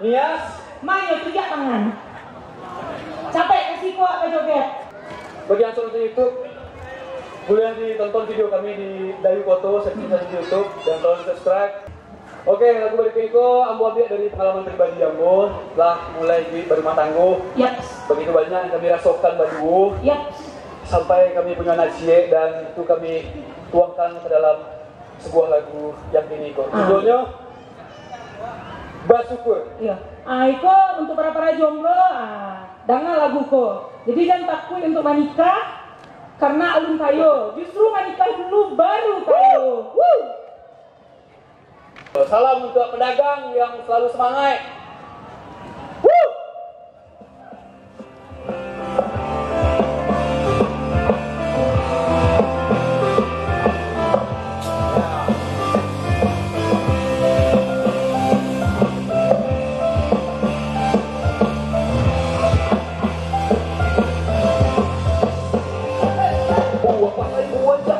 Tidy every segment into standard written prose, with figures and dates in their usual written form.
Nias, Mayo tiga tangan. Capek kasih kuat ke joget. bagi yang sudah di YouTube, boleh ditonton video kami di Dayu Foto, seksi di YouTube, dan tolong subscribe. Oke, lagu balik Iko, ambo ambil dari pengalaman pribadi ambo, setelah mulai di berumah tangga. Yaps. Begitu banyak yang kami rasakan baju, Yaps. sampai kami punya najie dan itu kami tuangkan ke dalam sebuah lagu yang ini kok. Judulnya Bersyukur. Iya. Iko untuk para jomblo, dengar lagu ko. Jadi jangan takut untuk menikah karena ulun kayo. Justru menikah dulu baru kayo. Salam untuk pedagang yang selalu semangat.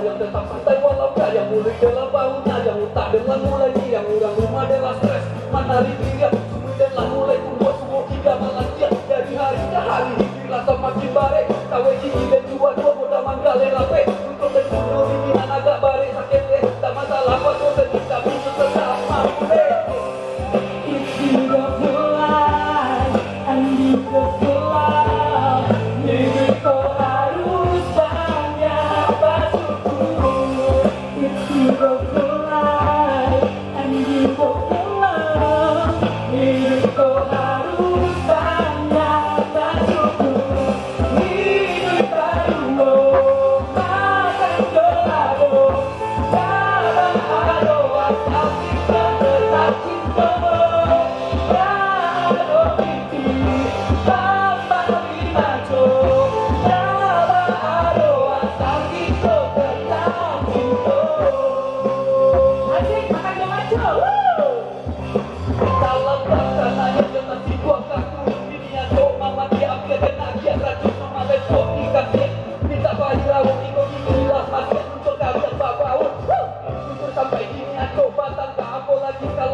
Yang tetap santai walau yang mulai dalam bahunya, yang tak dengan mulai yang orang rumah adalah stres. Matahari dilihat sumber dan lah mulai membuat semua kita malah siap dari hari ke hari. Rasa makin barek, kawe gigi dan dua bodoh mangga lelape. Untuk terbunuh pimpinan agak barek sakit deh. Tak masalah apa tuh dan kita bisa tetap mampu deh. It's beautiful life and beautiful life. Hidupku harus banyak bersyukur. It's beautiful life and beautiful life. Hidupku harus banyak bersyukur. Hidup baru makan gelado. Jangan ada asal kita tetap cinta. Sampai kini aku batang tak apa lagi kalau